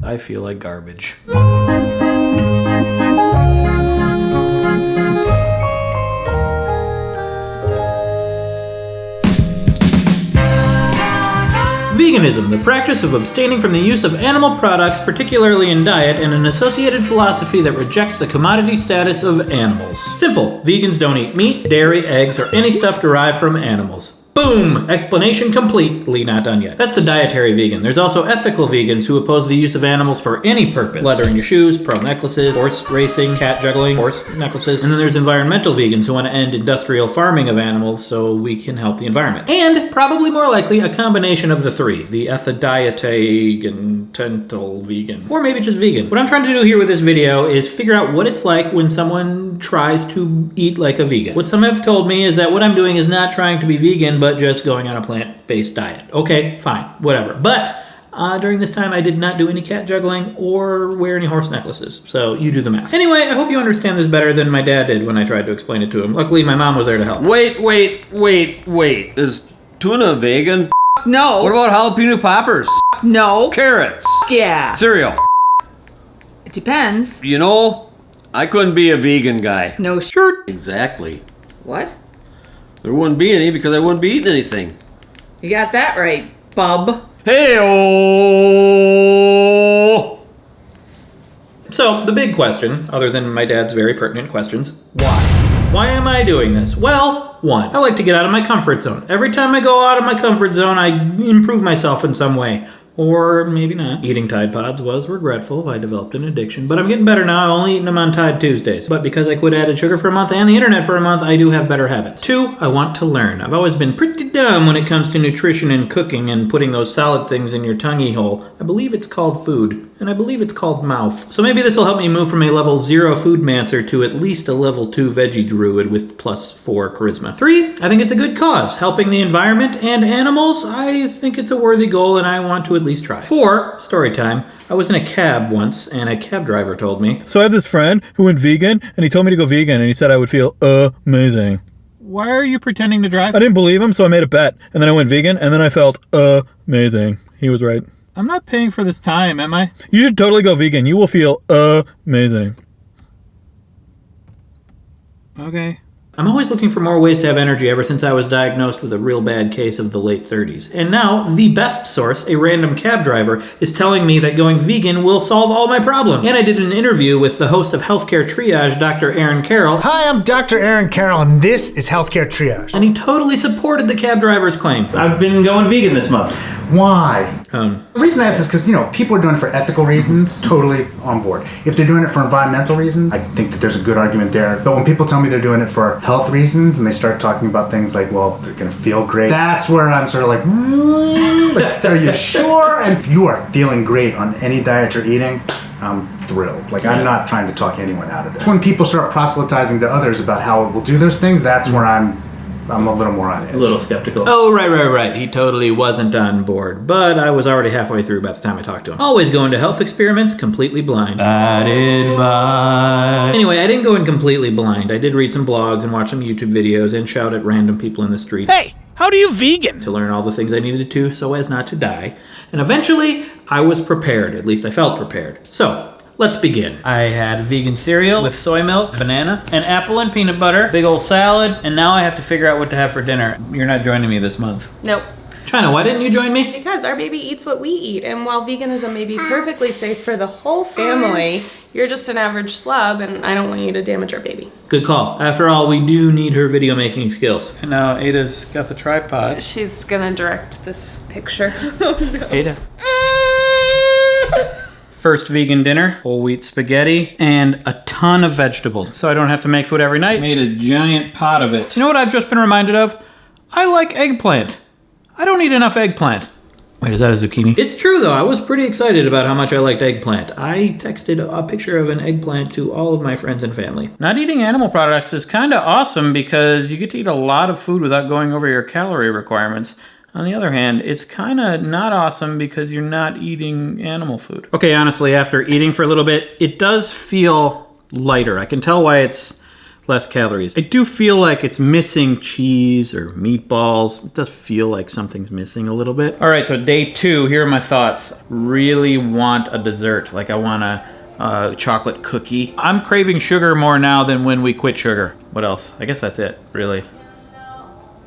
I feel like garbage. Veganism, the practice of abstaining from the use of animal products, particularly in diet, and an associated philosophy that rejects the commodity status of animals. Simple. Vegans don't eat meat, dairy, eggs, or any stuff derived from animals. Boom! Explanation completely not done yet. That's the dietary vegan. There's also ethical vegans who oppose the use of animals for any purpose. Leather in your shoes, pearl necklaces, horse racing, cat juggling, horse necklaces. And then there's environmental vegans who want to end industrial farming of animals so we can help the environment. And, probably more likely, a combination of the three. The ethodietary vegan. Or maybe just vegan. What I'm trying to do here with this video is figure out what it's like when someone tries to eat like a vegan. What some have told me is that what I'm doing is not trying to be vegan, but just going on a plant-based diet. Okay, fine, whatever. But during this time, I did not do any cat juggling or wear any horse necklaces. So you do the math. Anyway, I hope you understand this better than my dad did when I tried to explain it to him. Luckily, my mom was there to help. Wait. Is tuna vegan? No. What about jalapeno poppers? No. Carrots? Yeah. Cereal? It depends. You know, I couldn't be a vegan guy. No shirt. Exactly. What? There wouldn't be any because I wouldn't be eating anything. You got that right, bub. Hey-oh! So, the big question, other than my dad's very pertinent questions, why? Why am I doing this? Well, one, I like to get out of my comfort zone. Every time I go out of my comfort zone, I improve myself in some way. Or maybe not. Eating Tide Pods was regretful. I developed an addiction. But I'm getting better now. I'm only eating them on Tide Tuesdays. But because I quit added sugar for a month and the internet for a month, I do have better habits. Two, I want to learn. I've always been pretty dumb when it comes to nutrition and cooking and putting those salad things in your tonguey hole. I believe it's called food. And I believe it's called mouth. So maybe this will help me move from a level 0 foodmancer to at least a level 2 veggie druid with +4 charisma. Three, I think it's a good cause. Helping the environment and animals, I think it's a worthy goal and I want to at least try. Four, story time. I was in a cab once and a cab driver told me, "So I have this friend who went vegan and he told me to go vegan and he said I would feel amazing." "Why are you pretending to drive?" I didn't believe him, so I made a bet. And then I went vegan and then I felt amazing. He was right. "I'm not paying for this time, am I?" You should totally go vegan. You will feel amazing. Okay. I'm always looking for more ways to have energy ever since I was diagnosed with a real bad case of the late 30s. And now, the best source, a random cab driver, is telling me that going vegan will solve all my problems. And I did an interview with the host of Healthcare Triage, Dr. Aaron Carroll. Hi, I'm Dr. Aaron Carroll, and this is Healthcare Triage. And he totally supported the cab driver's claim. I've been going vegan this month. Why? The reason I ask is because, people are doing it for ethical reasons, totally on board. If they're doing it for environmental reasons, I think that there's a good argument there. But when people tell me they're doing it for health reasons and they start talking about things like, well, they're going to feel great, that's where I'm sort of like, like, are you sure? And if you are feeling great on any diet you're eating, I'm thrilled. I'm not trying to talk anyone out of it. When people start proselytizing to others about how it will do those things, that's where I'm a little more on edge. A little skeptical. Oh, right. He totally wasn't on board. But I was already halfway through by the time I talked to him. Always go into health experiments completely blind. Bad advice. Anyway, I didn't go in completely blind. I did read some blogs and watch some YouTube videos and shout at random people in the street. Hey, how do you vegan? To learn all the things I needed to so as not to die. And eventually, I was prepared. At least I felt prepared. So, let's begin. I had vegan cereal with soy milk, banana, an apple and peanut butter, big old salad, and now I have to figure out what to have for dinner. You're not joining me this month. Nope. China, why didn't you join me? Because our baby eats what we eat, and while veganism may be perfectly safe for the whole family, you're just an average slub, and I don't want you to damage our baby. Good call. After all, we do need her video making skills. And now Ada's got the tripod. She's gonna direct this picture. Oh, no. Ada. First vegan dinner, whole wheat spaghetti, and a ton of vegetables. So I don't have to make food every night. Made a giant pot of it. You know what I've just been reminded of? I like eggplant. I don't eat enough eggplant. Wait, is that a zucchini? It's true though, I was pretty excited about how much I liked eggplant. I texted a picture of an eggplant to all of my friends and family. Not eating animal products is kinda awesome because you get to eat a lot of food without going over your calorie requirements. On the other hand, it's kind of not awesome because you're not eating animal food. Okay, honestly, after eating for a little bit, it does feel lighter. I can tell why it's less calories. I do feel like it's missing cheese or meatballs. It does feel like something's missing a little bit. All right, so day 2, here are my thoughts. Really want a dessert. Like I want a chocolate cookie. I'm craving sugar more now than when we quit sugar. What else? I guess that's it, really.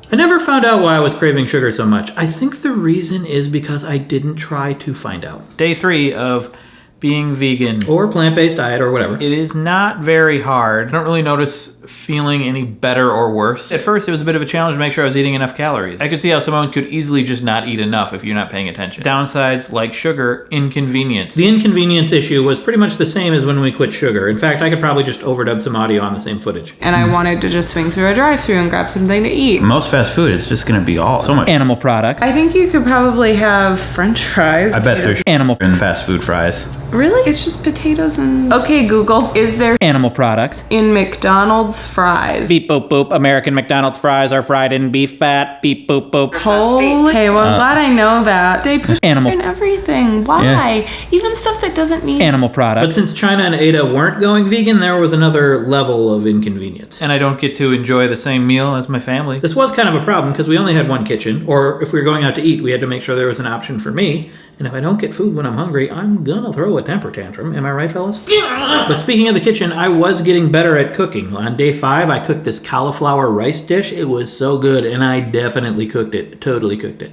I never found out why I was craving sugar so much. I think the reason is because I didn't try to find out. Day 3 of being vegan or plant-based diet or whatever. It is not very hard. I don't really notice feeling any better or worse. At first, it was a bit of a challenge to make sure I was eating enough calories. I could see how someone could easily just not eat enough if you're not paying attention. Downsides, like sugar, inconvenience. The inconvenience issue was pretty much the same as when we quit sugar. In fact, I could probably just overdub some audio on the same footage. And I wanted to just swing through a drive-thru and grab something to eat. Most fast food is just gonna be so much animal products. I think you could probably have French fries. I bet there's animal in fast food fries. Really? It's just potatoes and... Okay, Google, is there Animal products. in McDonald's fries? Beep boop boop. American McDonald's fries are fried in beef fat. Beep boop boop. Holy... Okay, well, I'm glad I know that. They put Animal. in everything. Why? Even stuff that doesn't need... Animal products. But since China and Ada weren't going vegan, there was another level of inconvenience. And I don't get to enjoy the same meal as my family. This was kind of a problem because we only had one kitchen, or if we were going out to eat, we had to make sure there was an option for me. And if I don't get food when I'm hungry, I'm gonna throw a temper tantrum. Am I right, fellas? But speaking of the kitchen, I was getting better at cooking. On day 5, I cooked this cauliflower rice dish. It was so good, and I definitely cooked it. Totally cooked it.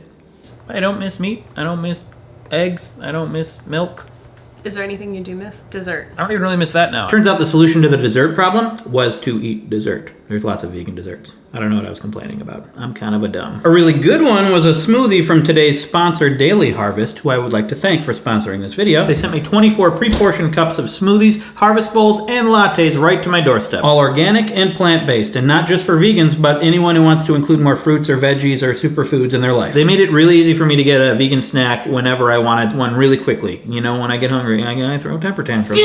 I don't miss meat. I don't miss eggs. I don't miss milk. Is there anything you do miss? Dessert. I don't even really miss that now. Turns out the solution to the dessert problem was to eat dessert. There's lots of vegan desserts. I don't know what I was complaining about. I'm kind of a dumb. A really good one was a smoothie from today's sponsor, Daily Harvest, who I would like to thank for sponsoring this video. They sent me 24 pre-portioned cups of smoothies, harvest bowls, and lattes right to my doorstep. All organic and plant-based, and not just for vegans, but anyone who wants to include more fruits or veggies or superfoods in their life. They made it really easy for me to get a vegan snack whenever I wanted one really quickly. You know, when I get hungry, I throw a temper tantrum.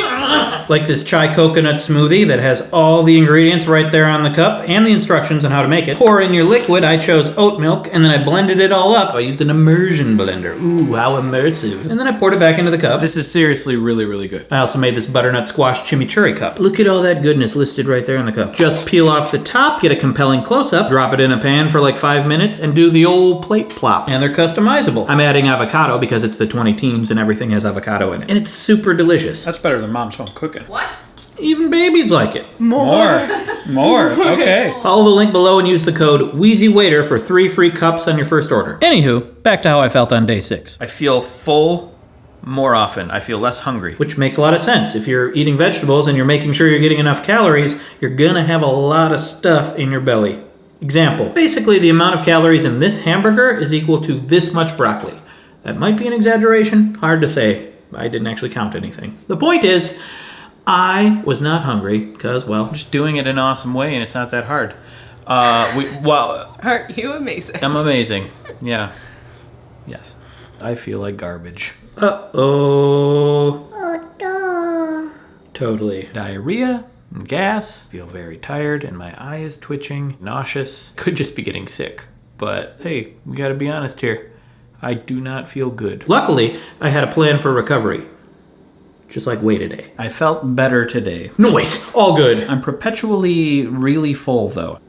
Like this chai coconut smoothie that has all the ingredients right there on the cup and the instructions on how to make it. Pour in your liquid. I chose oat milk and then I blended it all up. I used an immersion blender. Ooh, how immersive. And then I poured it back into the cup. This is seriously really, really good. I also made this butternut squash chimichurri cup. Look at all that goodness listed right there in the cup. Just peel off the top, get a compelling close-up, drop it in a pan for like 5 minutes, and do the old plate plop. And they're customizable. I'm adding avocado because it's the 20 teens and everything has avocado in it. And it's super delicious. That's better than mom's home cooking. What? Even babies like it. More. Okay. Follow the link below and use the code WheezyWaiter for 3 free cups on your first order. Anywho, back to how I felt on day 6. I feel full more often. I feel less hungry. Which makes a lot of sense. If you're eating vegetables and you're making sure you're getting enough calories, you're gonna have a lot of stuff in your belly. Example. Basically, the amount of calories in this hamburger is equal to this much broccoli. That might be an exaggeration. Hard to say. I didn't actually count anything. The point is, I was not hungry because, well, I'm just doing it in an awesome way and it's not that hard. Aren't you amazing? I'm amazing. Yeah. Yes. I feel like garbage. Uh-oh. Totally. Diarrhea, and gas, feel very tired and my eye is twitching, nauseous. Could just be getting sick. But hey, we gotta be honest here. I do not feel good. Luckily, I had a plan for recovery. Just like way today. I felt better today. Noise! All good. I'm perpetually really full though.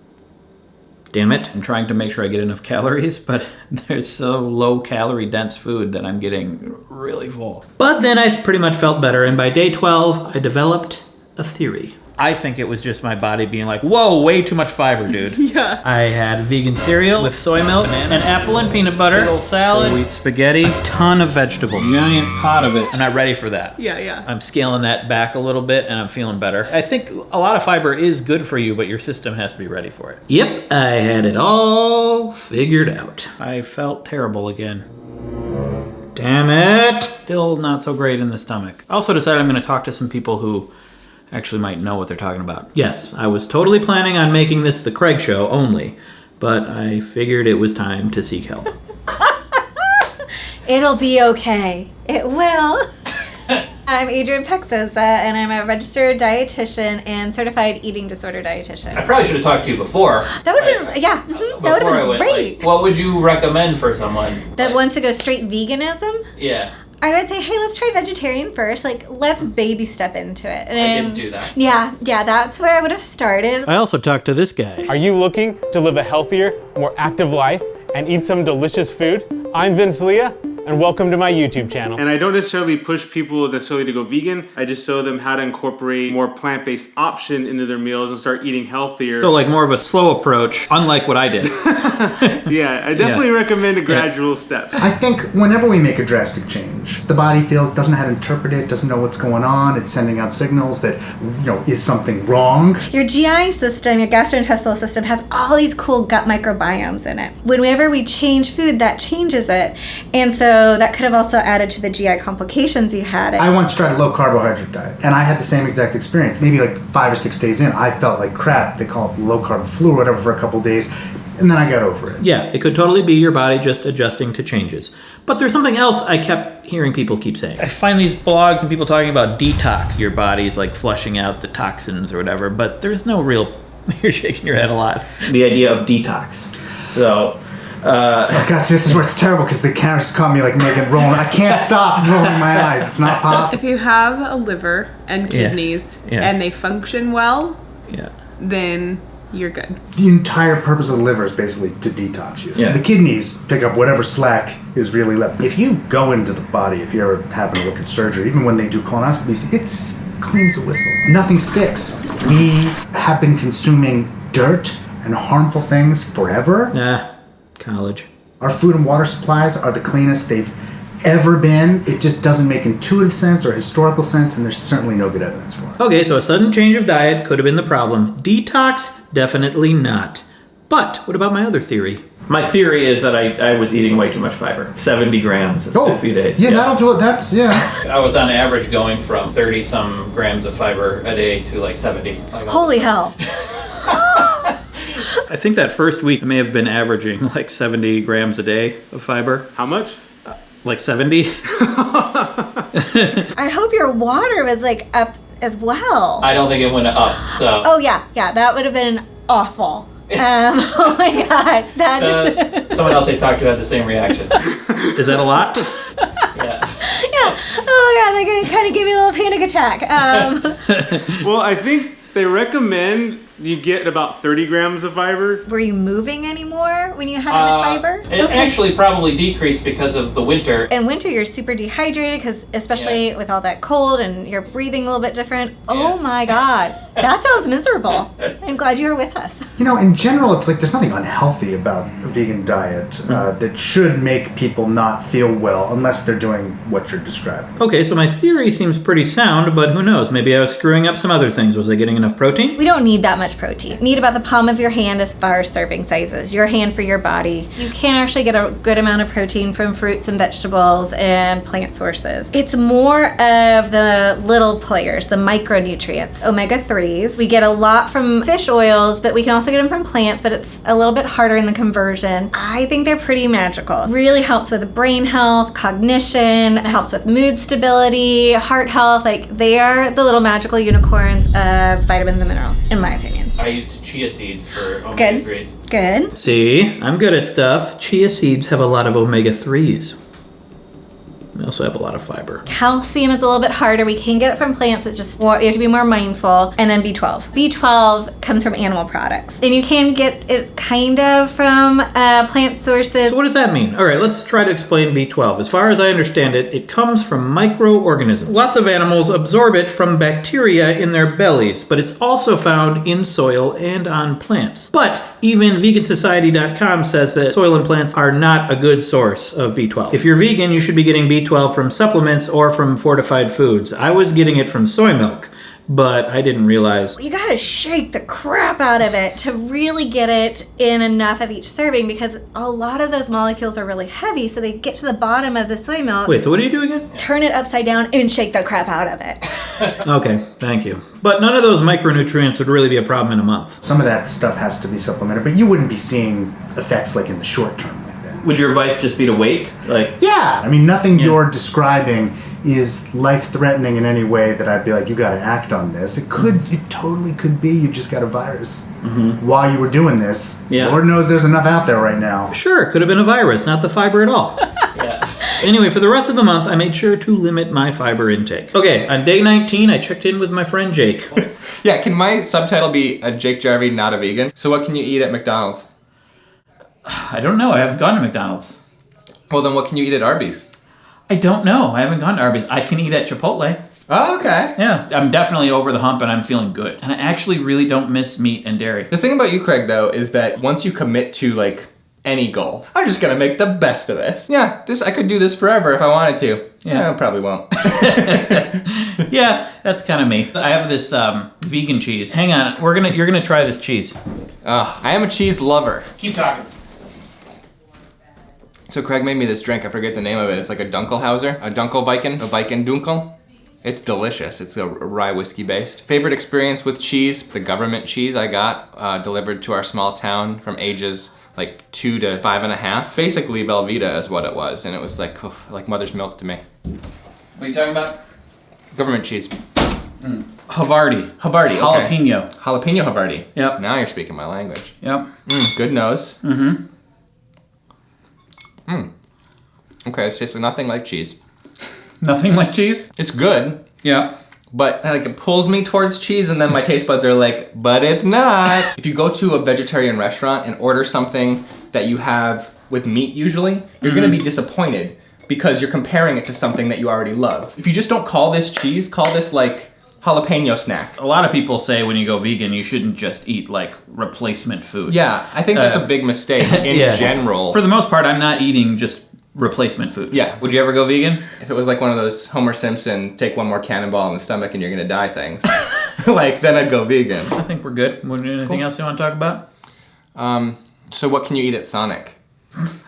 Damn it. I'm trying to make sure I get enough calories, but there's so low calorie dense food that I'm getting really full. But then I pretty much felt better, and by day 12, I developed a theory. I think it was just my body being like, whoa, way too much fiber, dude. Yeah. I had vegan cereal with soy milk, an apple and peanut butter, little salad, wheat spaghetti, a ton of vegetables, giant pot of it. I'm not ready for that. Yeah. I'm scaling that back a little bit and I'm feeling better. I think a lot of fiber is good for you, but your system has to be ready for it. Yep, I had it all figured out. I felt terrible again. Damn it. Still not so great in the stomach. I also decided I'm going to talk to some people who actually might know what they're talking about. Yes, I was totally planning on making this the Craig Show only, but I figured it was time to seek help. It'll be okay. It will. I'm Adrienne Pexosa, and I'm a registered dietitian and certified eating disorder dietitian. I probably should have talked to you before. That would have been, yeah, that would have been great. What would you recommend for someone? That wants to go straight veganism? Yeah. I would say, hey, let's try vegetarian first. Like, let's baby step into it. And I didn't do that. Yeah, that's where I would have started. I also talked to this guy. Are you looking to live a healthier, more active life and eat some delicious food? I'm Vince Leah, and welcome to my YouTube channel. And I don't necessarily push people necessarily to go vegan. I just show them how to incorporate more plant-based option into their meals and start eating healthier. So like more of a slow approach, unlike what I did. Yeah, I definitely recommend gradual steps. I think whenever we make a drastic change, the body doesn't know how to interpret it, doesn't know what's going on, it's sending out signals that, is something wrong. Your GI system, your gastrointestinal system, has all these cool gut microbiomes in it. Whenever we change food, that changes it. And so that could have also added to the GI complications you had. I once tried a low carbohydrate diet, and I had the same exact experience. Maybe like 5 or 6 days in, I felt like crap. They call it low carb flu or whatever for a couple days, and then I got over it. Yeah, it could totally be your body just adjusting to changes. But there's something else I kept hearing people keep saying. I find these blogs and people talking about detox. Your body's like flushing out the toxins or whatever, but there's no real, you're shaking your head a lot. The idea of detox. So, Oh God, see, this is where it's terrible because the camera just caught me like making rolling. I can't stop rolling my eyes. It's not possible. If you have a liver and kidneys Yeah. and they function well, yeah. then you're good. The entire purpose of the liver is basically to detox you. Yeah. The kidneys pick up whatever slack is really left. If you go into the body, if you ever happen to look at surgery, even when they do colonoscopies, it's clean as a whistle. Nothing sticks. We have been consuming dirt and harmful things forever. College. Our food and water supplies are the cleanest they've ever been. It just doesn't make intuitive sense or historical sense, and there's certainly no good evidence for it. Okay, so a sudden change of diet could have been the problem. Detox, definitely not. But what about my other theory? My theory is that I was eating way too much fiber. 70 grams in a few days. Yeah, that'll do it. That's, I was on average going from 30 some grams of fiber a day to like 70. Holy hell. I think that first week I may have been averaging like 70 grams a day of fiber. How much? Like 70. I hope your water was like up as well. I don't think it went up, so. Oh yeah, that would have been awful. Oh my God, that just... Someone else I talked to had the same reaction. Is that a lot? Yeah. Yeah. Oh my God, that kind of gave me a little panic attack. Well, I think they recommend you get about 30 grams of fiber. Were you moving anymore when you had that much fiber? It actually probably decreased because of the winter. In winter, you're super dehydrated because especially with all that cold and you're breathing a little bit different. Oh my God, that sounds miserable. I'm glad you were with us. in general, it's like there's nothing unhealthy about a vegan diet that should make people not feel well unless they're doing what you're describing. Okay, so my theory seems pretty sound, but who knows? Maybe I was screwing up some other things. Was I getting enough protein? We don't need that much protein. Need about the palm of your hand as far as serving sizes. Your hand for your body. You can actually get a good amount of protein from fruits and vegetables and plant sources. It's more of the little players, the micronutrients, omega-3s. We get a lot from fish oils, but we can also get them from plants, but it's a little bit harder in the conversion. I think they're pretty magical. Really helps with brain health, cognition, it helps with mood stability, heart health. Like, they are the little magical unicorns of vitamins and minerals, in my opinion. I used chia seeds for omega-3s. Good. See, I'm good at stuff. Chia seeds have a lot of omega-3s. They also have a lot of fiber. Calcium is a little bit harder. We can get it from plants. It's just more, you have to be more mindful. And then B12. B12 comes from animal products. And you can get it kind of from plant sources. So what does that mean? All right, let's try to explain B12. As far as I understand it, it comes from microorganisms. Lots of animals absorb it from bacteria in their bellies, but it's also found in soil and on plants. But even vegansociety.com says that soil and plants are not a good source of B12. If you're vegan, you should be getting B12 from supplements or from fortified foods. I was getting it from soy milk, but I didn't realize. You gotta shake the crap out of it to really get it in enough of each serving because a lot of those molecules are really heavy, so they get to the bottom of the soy milk. Wait, so what do you do again? Turn it upside down and shake the crap out of it. Okay, thank you. But none of those micronutrients would really be a problem in a month. Some of that stuff has to be supplemented, but you wouldn't be seeing effects like in the short term. Would your advice just be to wait? Yeah, I mean, nothing you're describing is life-threatening in any way that I'd be like, you got to act on this. It totally could be you just got a virus while you were doing this. Yeah. Lord knows there's enough out there right now. Sure, it could have been a virus, not the fiber at all. Anyway, for the rest of the month, I made sure to limit my fiber intake. Okay, on day 19, I checked in with my friend Jake. Yeah, can my subtitle be a Jake Jarvie, not a vegan? So what can you eat at McDonald's? I don't know. I haven't gone to McDonald's. Well, then what can you eat at Arby's? I don't know. I haven't gone to Arby's. I can eat at Chipotle. Oh, okay. Yeah, I'm definitely over the hump and I'm feeling good. And I actually really don't miss meat and dairy. The thing about you, Craig, though, is that once you commit to, like, any goal, I'm just gonna make the best of this. Yeah, I could do this forever if I wanted to. Yeah, I probably won't. Yeah, that's kind of me. I have this vegan cheese. Hang on, you're gonna try this cheese. I am a cheese lover. Keep talking. So Craig made me this drink. I forget the name of it. It's like a Dunkelhauser, a Dunkelweizen, a Weichen Dunkel. It's delicious. It's a rye whiskey based. Favorite experience with cheese? The government cheese I got delivered to our small town from ages like 2 to 5.5. Basically Velveeta is what it was, and it was like mother's milk to me. What are you talking about? Government cheese. Havarti. Havarti, okay. Jalapeno. Jalapeno Havarti. Yep. Now you're speaking my language. Yep. Good nose. Mm-hmm. Okay, it tastes nothing like cheese. Nothing like cheese? It's good. Yeah. But like it pulls me towards cheese and then my taste buds are like, but it's not. If you go to a vegetarian restaurant and order something that you have with meat usually, you're gonna be disappointed because you're comparing it to something that you already love. If you just don't call this cheese, call this like jalapeno snack. A lot of people say when you go vegan, you shouldn't just eat like replacement food. Yeah, I think that's a big mistake in general. For the most part, I'm not eating just replacement food. Yeah. Would you ever go vegan? If it was like one of those Homer Simpson, take one more cannonball in the stomach and you're gonna die things, like then I'd go vegan. I think we're good. Anything else you want to talk about? So what can you eat at Sonic?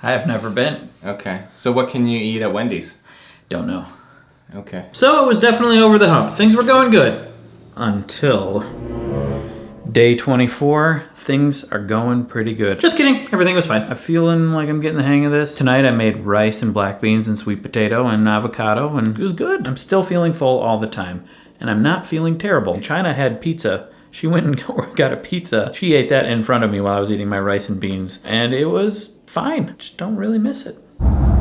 I have never been. Okay. So what can you eat at Wendy's? Don't know. Okay. So it was definitely over the hump. Things were going good. Until day 24, things are going pretty good. Just kidding, everything was fine. I'm feeling like I'm getting the hang of this. Tonight I made rice and black beans and sweet potato and avocado and it was good. I'm still feeling full all the time and I'm not feeling terrible. China had pizza. She went and got a pizza. She ate that in front of me while I was eating my rice and beans and it was fine. Just don't really miss it.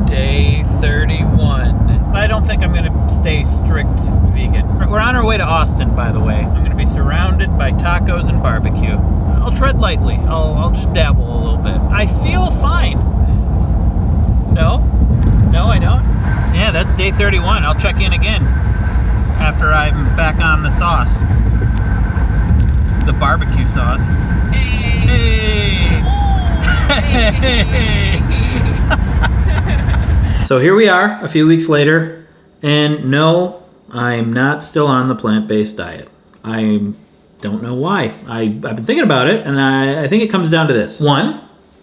Day 31. I don't think I'm gonna stay strict vegan. We're on our way to Austin, by the way. I'm gonna be surrounded by tacos and barbecue. I'll tread lightly. I'll just dabble a little bit. I feel fine. No? No, I don't? Yeah, that's day 31. I'll check in again after I'm back on the sauce. The barbecue sauce. Hey! Hey! So here we are, a few weeks later, and no, I'm not still on the plant-based diet. I don't know why. I've been thinking about it, and I think it comes down to this. 1,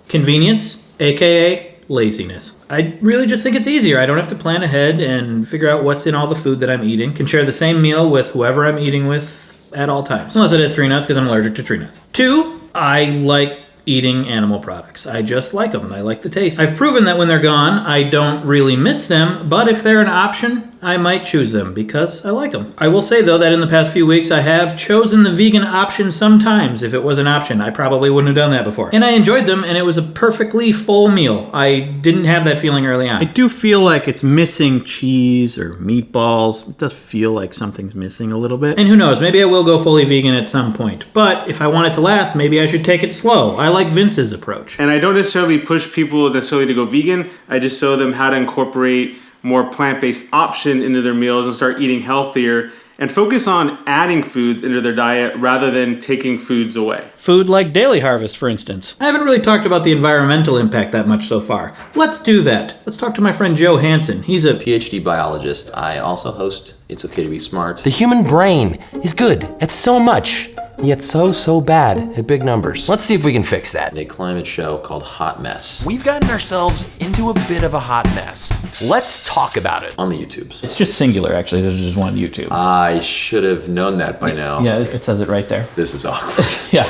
convenience, aka laziness. I really just think it's easier. I don't have to plan ahead and figure out what's in all the food that I'm eating. Can share the same meal with whoever I'm eating with at all times. Unless it has tree nuts, because I'm allergic to tree nuts. 2, I like eating animal products. I just like them. I like the taste. I've proven that when they're gone, I don't really miss them, but if they're an option, I might choose them because I like them. I will say though that in the past few weeks, I have chosen the vegan option sometimes. If it was an option, I probably wouldn't have done that before. And I enjoyed them and it was a perfectly full meal. I didn't have that feeling early on. I do feel like it's missing cheese or meatballs. It does feel like something's missing a little bit. And who knows, maybe I will go fully vegan at some point. But if I want it to last, maybe I should take it slow. I like Vince's approach. And I don't necessarily push people necessarily to go vegan. I just show them how to incorporate more plant-based option into their meals and start eating healthier and focus on adding foods into their diet rather than taking foods away. Food like Daily Harvest, for instance. I haven't really talked about the environmental impact that much so far. Let's do that. Let's talk to my friend Joe Hansen. He's a PhD biologist. I also host It's Okay to Be Smart. The human brain is good at so much, yet so bad at big numbers. Let's see if we can fix that. A climate show called Hot Mess. We've gotten ourselves into a bit of a hot mess. Let's talk about it. On the YouTubes. It's just singular, actually. There's just one YouTube. I should have known that by now. Yeah, it says it right there. This is awkward. Yeah.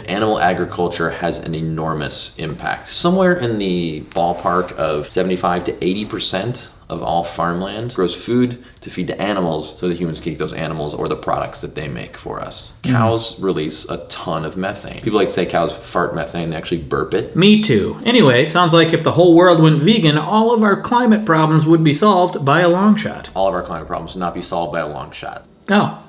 Animal agriculture has an enormous impact. Somewhere in the ballpark of 75 to 80% of all farmland grows food to feed to animals so that humans can eat those animals or the products that they make for us. Cows release a ton of methane. People like to say cows fart methane, they actually burp it. Me too. Anyway, sounds like if the whole world went vegan, all of our climate problems would be solved by a long shot. All of our climate problems would not be solved by a long shot. Oh.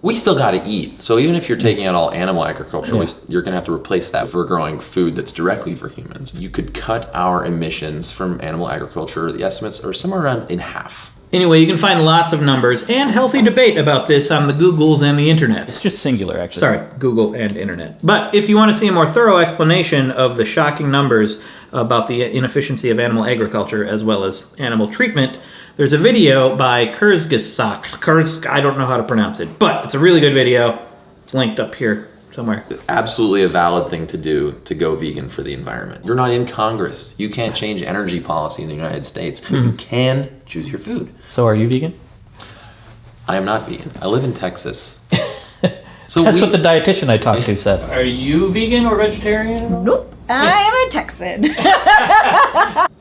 We still got to eat. So even if you're taking out all animal agriculture, you're going to have to replace that for growing food that's directly for humans. You could cut our emissions from animal agriculture. The estimates are somewhere around in half. Anyway, you can find lots of numbers and healthy debate about this on the Googles and the internet. It's just singular, actually. Sorry, Google and internet. But if you want to see a more thorough explanation of the shocking numbers about the inefficiency of animal agriculture as well as animal treatment, there's a video by Kurzgesagt. I don't know how to pronounce it, but it's a really good video. It's linked up here somewhere. Absolutely a valid thing to do to go vegan for the environment. You're not in Congress. You can't change energy policy in the United States. You can choose your food. So are you vegan? I am not vegan. I live in Texas. So that's what the dietitian I talked to said. Are you vegan or vegetarian? Nope. I am a Texan.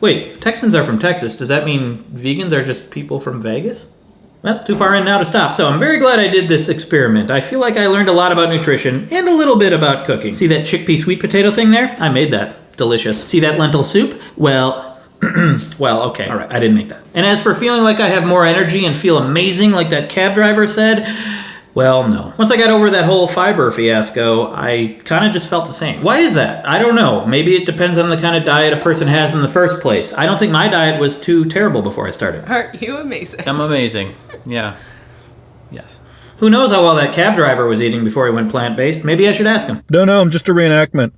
Wait, if Texans are from Texas, does that mean vegans are just people from Vegas? Well, too far in now to stop. So I'm very glad I did this experiment. I feel like I learned a lot about nutrition and a little bit about cooking. See that chickpea sweet potato thing there? I made that. Delicious. See that lentil soup? Well, okay. All right, I didn't make that. And as for feeling like I have more energy and feel amazing like that cab driver said, well, no. Once I got over that whole fiber fiasco, I kind of just felt the same. Why is that? I don't know. Maybe it depends on the kind of diet a person has in the first place. I don't think my diet was too terrible before I started. Aren't you amazing? I'm amazing. Yeah. Yes. Who knows how well that cab driver was eating before he went plant-based? Maybe I should ask him. Don't know, I'm just a reenactment.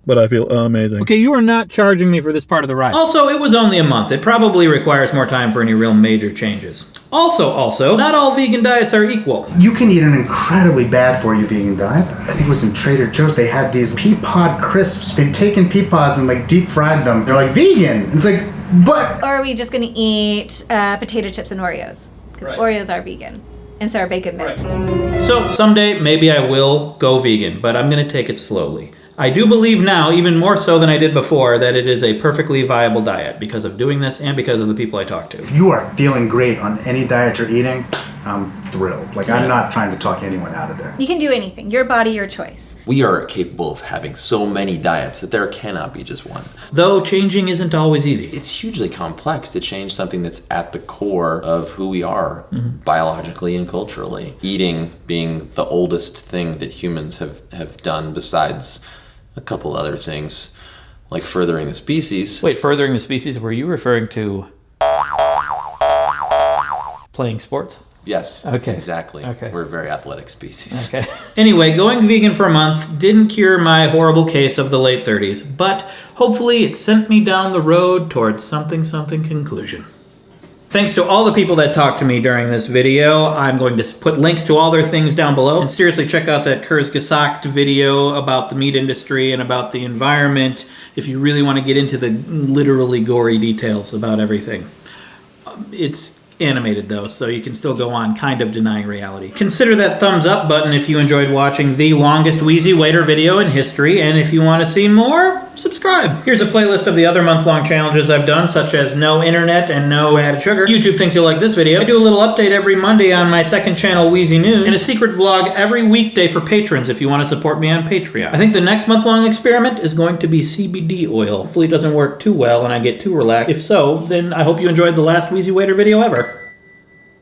But I feel amazing. Okay, you are not charging me for this part of the ride. Also, it was only a month. It probably requires more time for any real major changes. Also, not all vegan diets are equal. You can eat an incredibly bad for you vegan diet. I think it was in Trader Joe's. They had these pea pod crisps. They'd taken pea pods and like deep fried them. They're like vegan. It's like, but. Or are we just going to eat potato chips and Oreos? Because Oreos are vegan. And so are bacon bits. So someday, maybe I will go vegan, but I'm going to take it slowly. I do believe now, even more so than I did before, that it is a perfectly viable diet because of doing this and because of the people I talk to. If you are feeling great on any diet you're eating, I'm thrilled. Like, I'm not trying to talk anyone out of there. You can do anything. Your body, your choice. We are capable of having so many diets that there cannot be just one. Though changing isn't always easy. It's hugely complex to change something that's at the core of who we are, biologically and culturally. Eating being the oldest thing that humans have done besides a couple other things, like furthering the species. Wait, furthering the species? Were you referring to playing sports? Yes, okay. Exactly. Okay. We're a very athletic species. Okay. Anyway, going vegan for a month didn't cure my horrible case of the late 30s, but hopefully it sent me down the road towards something conclusion. Thanks to all the people that talked to me during this video. I'm going to put links to all their things down below. And seriously, check out that Kurzgesagt video about the meat industry and about the environment if you really want to get into the literally gory details about everything. It's animated though, so you can still go on kind of denying reality. Consider that thumbs up button if you enjoyed watching the longest WheezyWaiter video in history, and if you want to see more, subscribe. Here's a playlist of the other month-long challenges I've done, such as no internet and no added sugar. YouTube thinks you'll like this video. I do a little update every Monday on my second channel, Wheezy News, and a secret vlog every weekday for patrons if you want to support me on Patreon. I think the next month-long experiment is going to be CBD oil. Hopefully it doesn't work too well and I get too relaxed. If so, then I hope you enjoyed the last WheezyWaiter video ever.